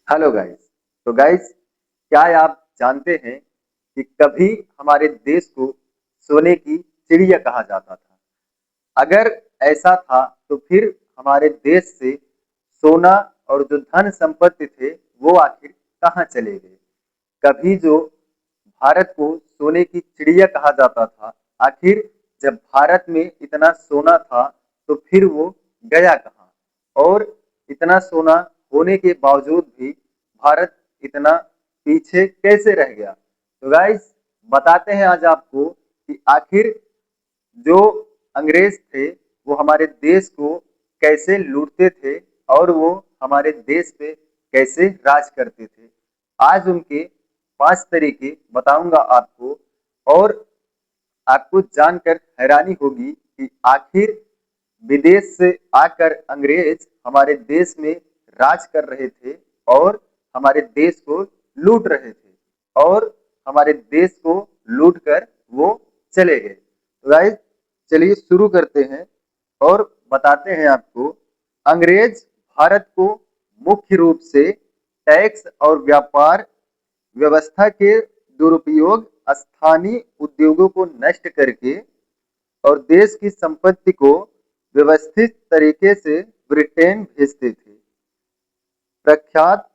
Hello guys. तो guys, क्या आप जानते हैं कि कभी हमारे देश को सोने की चिड़िया कहा जाता था। अगर ऐसा था तो फिर हमारे देश से सोना और जो धन संपत्ति थे वो आखिर कहाँ चले गए। कभी जो भारत को सोने की चिड़िया कहा जाता था, आखिर जब भारत में इतना सोना था तो फिर वो गया कहाँ। और इतना सोना होने के बावजूद भी भारत इतना पीछे कैसे रह गया। तो गाइस, बताते हैं आज आपको कि आखिर जो अंग्रेज थे वो हमारे देश को कैसे लूटते थे और वो हमारे देश पे कैसे राज करते थे। आज उनके 5 तरीके बताऊंगा आपको। और आपको जानकर हैरानी होगी कि आखिर विदेश से आकर अंग्रेज हमारे देश में राज कर रहे थे और हमारे देश को लूट रहे थे और हमारे देश को लूट कर वो चले गए। तो गाइस, चलिए शुरू करते हैं और बताते हैं आपको। अंग्रेज भारत को मुख्य रूप से टैक्स और व्यापार व्यवस्था के दुरुपयोग, स्थानीय उद्योगों को नष्ट करके और देश की संपत्ति को व्यवस्थित तरीके से ब्रिटेन भेजते थे। प्रख्यात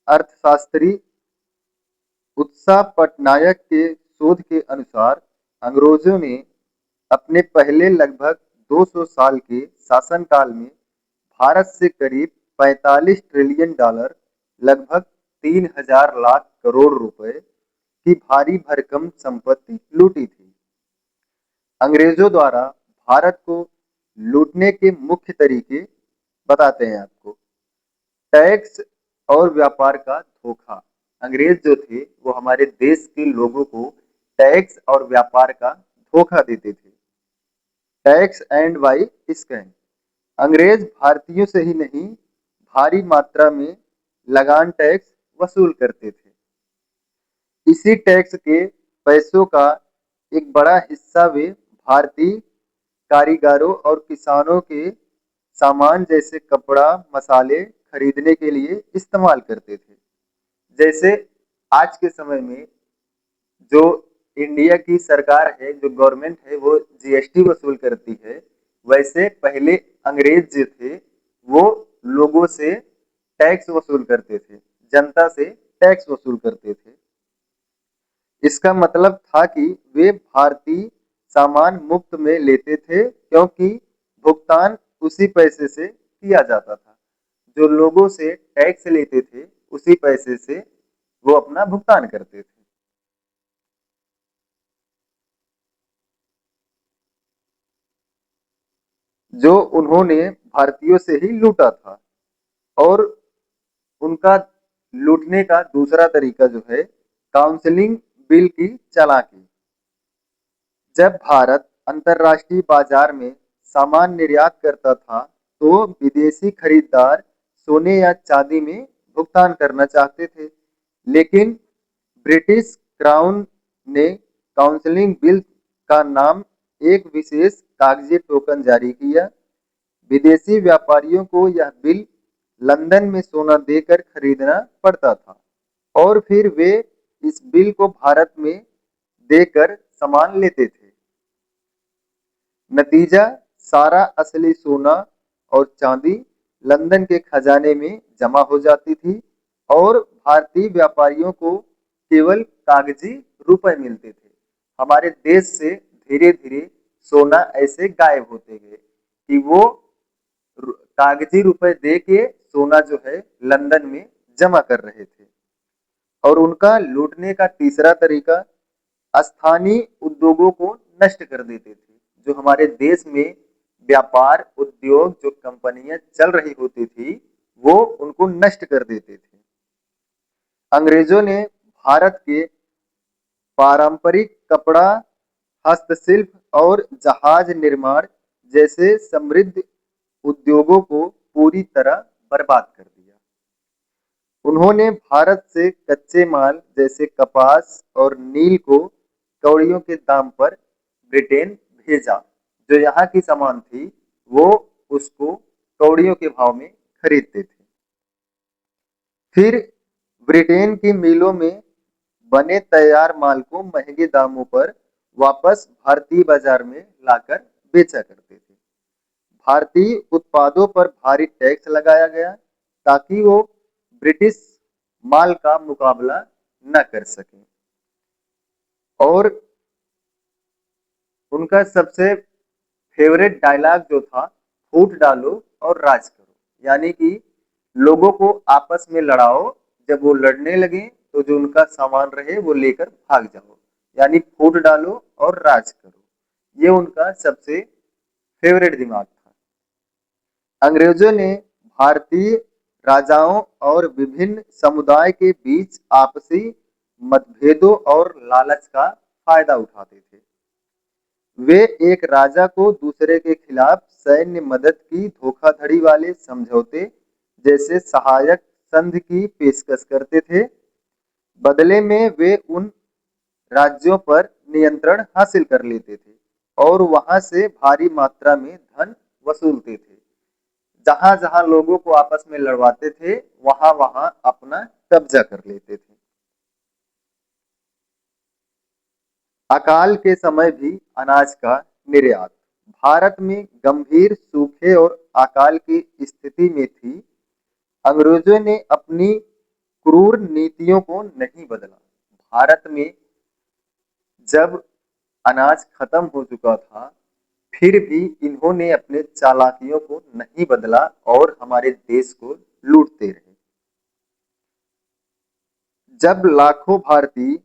अर्थशास्त्री उत्साह पटनायक के शोध के अनुसार अंग्रेजों ने अपने पहले लगभग 200 साल के शासनकाल में भारत से करीब 45 ट्रिलियन डॉलर, लगभग 3000 लाख करोड़ रुपए की भारी भरकम संपत्ति लूटी थी। अंग्रेजों द्वारा भारत को लूटने के मुख्य तरीके बताते हैं आपको। टैक्स और व्यापार का धोखा। अंग्रेज जो थे वो हमारे देश के लोगों को टैक्स और व्यापार का धोखा देते थे। Tax and why scam. अंग्रेज भारतीयों से ही नहीं, भारी मात्रा में लगान टैक्स वसूल करते थे। इसी टैक्स के पैसों का एक बड़ा हिस्सा वे भारतीय कारीगरों और किसानों के सामान जैसे कपड़ा, मसाले खरीदने के लिए इस्तेमाल करते थे। जैसे आज के समय में जो इंडिया की सरकार है, जो गवर्नमेंट है, वो जीएसटी वसूल करती है, वैसे पहले अंग्रेज जो थे वो लोगों से टैक्स वसूल करते थे, जनता से टैक्स वसूल करते थे। इसका मतलब था कि वे भारतीय सामान मुफ्त में लेते थे, क्योंकि भुगतान उसी पैसे से किया जाता था। जो लोगों से टैक्स लेते थे उसी पैसे से वो अपना भुगतान करते थे। जो उन्होंने भारतीयों से ही लूटा था। और उनका लूटने का दूसरा तरीका जो है, काउंसलिंग बिल की चालाकी। जब भारत अंतर्राष्ट्रीय बाजार में सामान निर्यात करता था तो विदेशी खरीदार सोने या चांदी में भुगतान करना चाहते थे। लेकिन ब्रिटिश क्राउन ने काउंसलिंग बिल का नाम एक विशेष कागजी टोकन जारी किया। विदेशी व्यापारियों को यह बिल लंदन में सोना देकर खरीदना पड़ता था और फिर वे इस बिल को भारत में देकर सामान लेते थे। नतीजा, सारा असली सोना और चांदी लंदन के खजाने में जमा हो जाती थी और भारतीय व्यापारियों को केवल कागजी रुपए मिलते थे। हमारे देश से धीरे धीरे सोना ऐसे गायब होते गए कि वो कागजी रुपए दे के सोना जो है लंदन में जमा कर रहे थे। और उनका लूटने का तीसरा तरीका, स्थानीय उद्योगों को नष्ट कर देते थे। जो हमारे देश में व्यापार उद्योग, जो कंपनियां चल रही होती थी, वो उनको नष्ट कर देते थे। अंग्रेजों ने भारत के पारंपरिक कपड़ा, हस्तशिल्प और जहाज निर्माण जैसे समृद्ध उद्योगों को पूरी तरह बर्बाद कर दिया। उन्होंने भारत से कच्चे माल जैसे कपास और नील को कौड़ियों के दाम पर ब्रिटेन भेजा। जो यहाँ की सामान थी वो उसको कौड़ियों के भाव में खरीदते थे। फिर ब्रिटेन की मिलों में बने तैयार माल को महंगे दामों पर वापस भारतीय बाजार में लाकर बेचा करते थे। भारतीय उत्पादों पर भारी टैक्स लगाया गया ताकि वो ब्रिटिश माल का मुकाबला न कर सके। और उनका सबसे फेवरेट डायलॉग जो था, फूट डालो और राज करो, यानी कि लोगों को आपस में लड़ाओ, जब वो लड़ने लगे तो जो उनका सामान रहे वो लेकर भाग जाओ, यानी फूट डालो और राज करो। ये उनका सबसे फेवरेट दिमाग था। अंग्रेजों ने भारतीय राजाओं और विभिन्न समुदाय के बीच आपसी मतभेदों और लालच का फायदा उठाते थे। वे एक राजा को दूसरे के खिलाफ सैन्य मदद की धोखाधड़ी वाले समझौते जैसे सहायक संधि की पेशकश करते थे। बदले में वे उन राज्यों पर नियंत्रण हासिल कर लेते थे और वहां से भारी मात्रा में धन वसूलते थे। जहां जहां लोगों को आपस में लड़वाते थे, वहां वहां अपना कब्जा कर लेते थे। अकाल के समय भी अनाज का निर्यात। भारत में गंभीर सूखे और अकाल की स्थिति में थी। अंग्रेजों ने अपनी क्रूर नीतियों को नहीं बदला। भारत में जब अनाज खत्म हो चुका था, फिर भी इन्होंने अपने चालाकियों को नहीं बदला और हमारे देश को लूटते रहे। जब लाखों भारतीय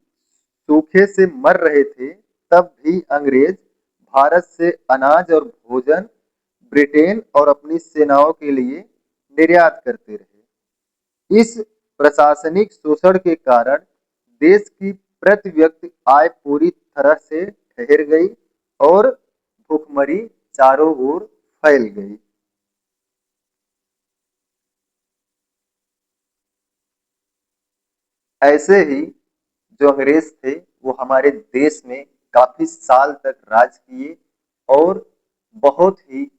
सूखे से मर रहे थे, तब भी अंग्रेज भारत से अनाज और भोजन ब्रिटेन और अपनी सेनाओं के लिए निर्यात करते रहे। इस प्रशासनिक शोषण के कारण देश की प्रति व्यक्ति आय पूरी तरह से ठहर गई और भूखमरी चारों ओर फैल गई। ऐसे ही जो अंग्रेज थे, वो हमारे देश में काफी साल तक राज किए और बहुत ही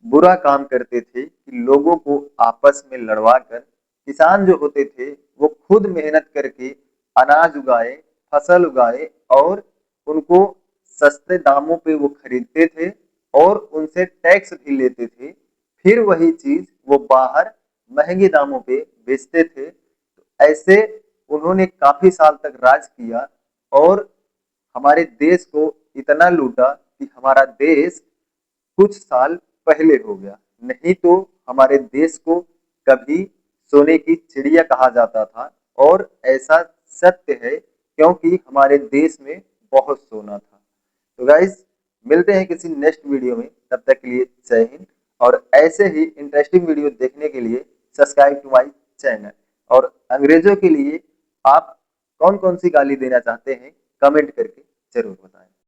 बुरा काम करते थे कि लोगों को आपस में लड़वा कर, किसान जो होते थे वो खुद मेहनत करके अनाज उगाए, फसल उगाए और उनको सस्ते दामों पे वो खरीदते थे और उनसे टैक्स भी लेते थे। फिर वही चीज वो बाहर महंगे दामों पे बेचते थे। तो ऐसे उन्होंने काफी साल तक राज किया और हमारे देश को इतना लूटा कि हमारा देश कुछ साल पहले हो गया। नहीं तो हमारे देश को कभी सोने की चिड़िया कहा जाता था। और ऐसा सत्य है, क्योंकि हमारे देश में बहुत सोना था। तो गाइस, मिलते हैं किसी नेक्स्ट वीडियो में, तब तक के लिए जय हिंद। और ऐसे ही इंटरेस्टिंग वीडियो देखने के लिए सब्सक्राइब टू माय चैनल। और अंग्रेजों के लिए आप कौन कौन सी गाली देना चाहते हैं, कमेंट करके जरूर बताएं।